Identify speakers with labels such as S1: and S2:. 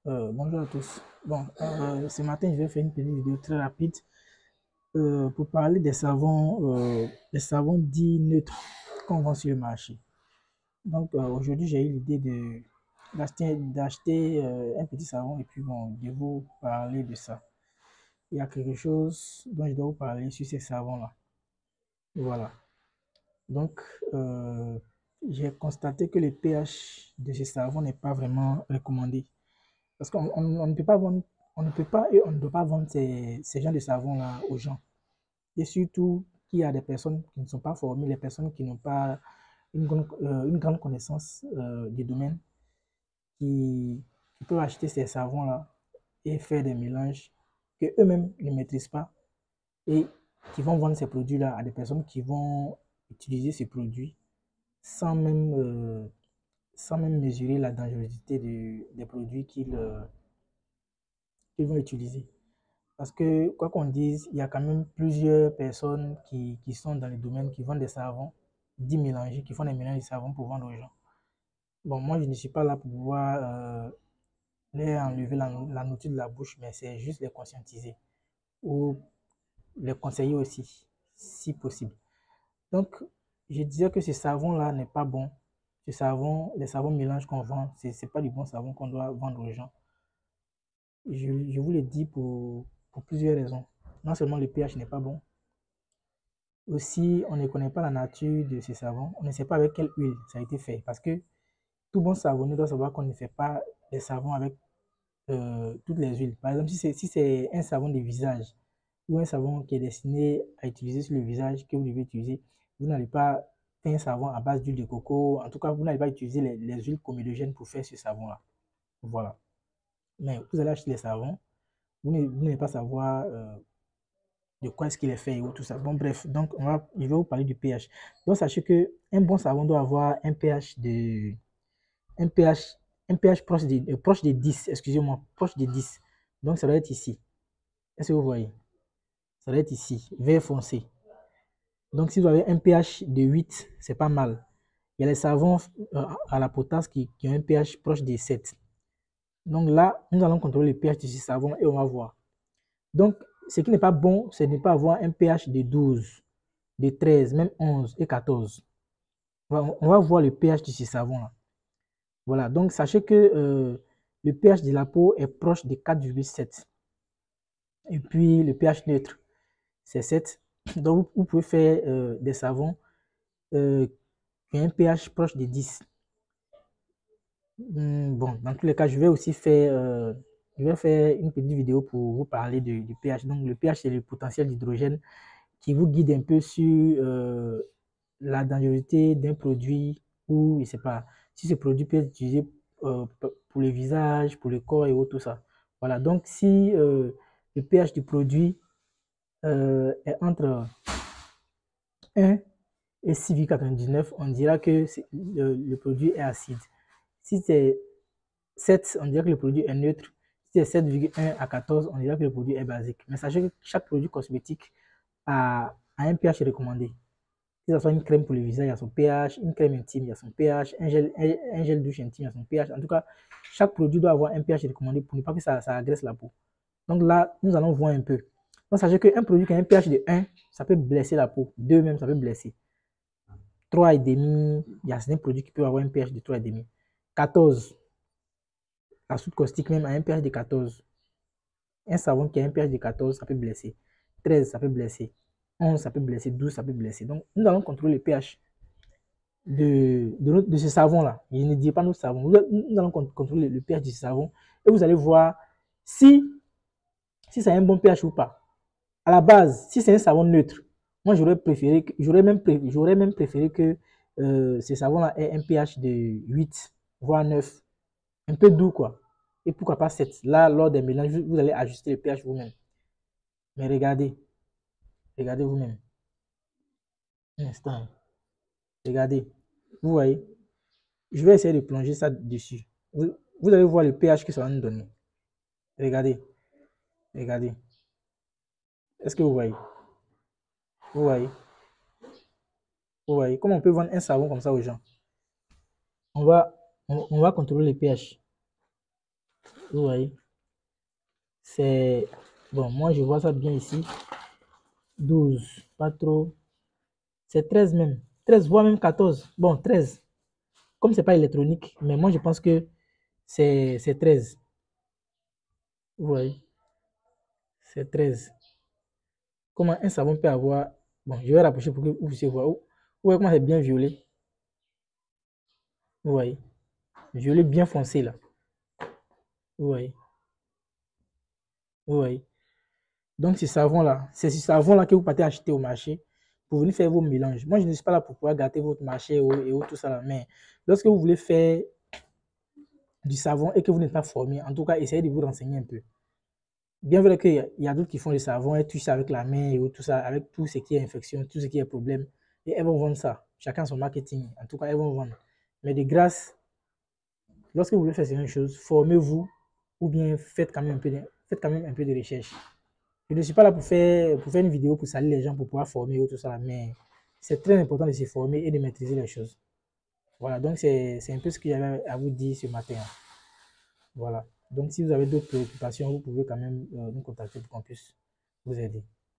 S1: Bonjour à tous. Bon, ce matin, je vais faire une petite vidéo très rapide pour parler des savons dits neutres qu'on vend sur le marché. Donc, aujourd'hui, j'ai eu l'idée d'acheter un petit savon et puis bon, de vous parler de ça. Il y a quelque chose dont je dois vous parler sur ces savons-là. Voilà. Donc, euh, j'ai constaté que le pH de ces savons n'est pas vraiment recommandé. Parce qu'on ne peut pas vendre, on ne peut pas et on ne doit pas vendre ces genres de savons-là aux gens. Et surtout qu'il y a des personnes qui ne sont pas formées, les personnes qui n'ont pas une grande connaissance du domaine, qui, qui peuvent acheter ces savons-là et faire des mélanges que eux-mêmes ne maîtrisent pas et qui vont vendre ces produits-là à des personnes qui vont utiliser ces produits sans même, euh, sans même mesurer la dangerosité des produits qu'ils vont utiliser. Parce que, quoi qu'on dise, il y a quand même plusieurs personnes qui sont dans le domaine, qui vendent des savons, dits mélangés, qui font des mélanges de savons pour vendre aux gens. Bon, moi, je ne suis pas là pour pouvoir les enlever la nourriture de la bouche, mais c'est juste les conscientiser ou les conseiller aussi, si possible. Donc, je disais que ce savon-là n'est pas bon. Ce savon, les savons mélanges qu'on vend, ce n'est pas du bon savon qu'on doit vendre aux gens. Je vous le dis pour plusieurs raisons. Non seulement le pH n'est pas bon, aussi on ne connaît pas la nature de ces savons, on ne sait pas avec quelle huile ça a été fait. Parce que tout bon savonnier doit savoir qu'on ne fait pas les savons avec toutes les huiles. Par exemple, si c'est un savon de visage ou un savon qui est destiné à utiliser sur le visage que vous devez utiliser, vous n'allez pas faire un savon à base d'huile de coco. En tout cas, vous n'allez pas utiliser les huiles comedogènes pour faire ce savon-là. Voilà. Mais vous allez acheter les savons, vous n'allez pas savoir de quoi est-ce qu'il est fait ou tout ça. Bon, bref, donc je vais vous parler du pH. Donc, sachez que un bon savon doit avoir un pH, un pH proche de 10, excusez-moi, proche de 10. Donc, ça doit être ici. Est-ce que vous voyez? Ça doit être ici, vert foncé. Donc, si vous avez un pH de 8, c'est pas mal. Il y a les savons à la potasse qui ont un pH proche de 7. Donc là, nous allons contrôler le pH de ce savon et on va voir. Donc, ce qui n'est pas bon, c'est de ne pas avoir un pH de 12, de 13, même 11 et 14. On va voir le pH de ce savon-là. Voilà, donc sachez que le pH de la peau est proche de 4,7. Et puis le pH neutre, c'est 7. Donc vous pouvez faire des savons qui ont un pH proche de 10. Bon, dans tous les cas, je vais faire une petite vidéo pour vous parler du pH. Donc le pH, c'est le potentiel d'hydrogène qui vous guide un peu sur la dangerosité d'un produit ou, je ne sais pas, si ce produit peut être utilisé pour le visage, pour le corps et autres, tout ça. Voilà, donc si le pH du produit est entre 1 et 6,99, on dira que le produit est acide. Si c'est 7, on dirait que le produit est neutre. Si c'est 7,1 à 14, on dirait que le produit est basique. Mais sachez que chaque produit cosmétique a un pH recommandé. Que ce soit une crème pour le visage, il y a son pH, une crème intime, il y a son pH, un gel douche intime, il y a son pH. En tout cas, chaque produit doit avoir un pH recommandé pour ne pas que ça agresse la peau. Donc là, nous allons voir un peu. Donc sachez qu'un produit qui a un pH de 1, ça peut blesser la peau. 2 même, ça peut blesser. 3,5, il y a certains produits qui peuvent avoir un pH de 3,5. 14, la soude caustique même a un pH de 14. Un savon qui a un pH de 14, ça peut blesser. 13, ça peut blesser. 11, ça peut blesser. 12, ça peut blesser. Donc, nous allons contrôler le pH de ce savon-là. Je ne dis pas notre savon. Nous allons contrôler le pH de ce savon et vous allez voir si ça a un bon pH ou pas. À la base, si c'est un savon neutre, moi j'aurais même préféré que ce savon-là ait un pH de 8, voire 9. Un peu doux, quoi. Et pourquoi pas 7. Là, lors des mélanges, vous allez ajuster le pH vous-même. Mais regardez vous-même. Un instant. Regardez. Vous voyez. Je vais essayer de plonger ça dessus. Vous allez voir le pH que ça va nous donner. Regardez. Regardez. Est-ce que vous voyez? Vous voyez? Vous voyez? Comment on peut vendre un savon comme ça aux gens? On va contrôler le pH. Vous voyez, c'est... Bon, moi, je vois ça bien ici. 12, pas trop. C'est 13 même. 13, voire même 14. Bon, 13. Comme c'est pas électronique, mais moi, je pense que c'est 13. Vous voyez, c'est 13. Comment un savon peut avoir... Bon, je vais rapprocher pour que vous puissiez voir. Vous voyez comment c'est bien violet. Vous voyez, violet bien foncé là. Vous voyez, vous voyez. Donc, ce savon-là, c'est ce savon-là que vous partez acheter au marché pour venir faire vos mélanges. Moi, je ne suis pas là pour pouvoir gâter votre marché et tout ça là, mais lorsque vous voulez faire du savon et que vous n'êtes pas formé, en tout cas, essayez de vous renseigner un peu. Bien vrai qu'il y a d'autres qui font du savon et touchent ça avec la main et tout ça, avec tout ce qui est infection, tout ce qui est problème. Et elles vont vendre ça. Chacun son marketing. En tout cas, elles vont vendre. Mais de grâce, lorsque vous voulez faire certaines choses, formez-vous ou bien faites quand même un peu de recherche. Je ne suis pas là pour faire une vidéo pour saluer les gens, pour pouvoir former ou tout ça, mais c'est très important de se former et de maîtriser les choses. Voilà, donc c'est un peu ce que j'avais à vous dire ce matin. Voilà. Donc si vous avez d'autres préoccupations, vous pouvez quand même nous contacter pour qu'on puisse vous aider.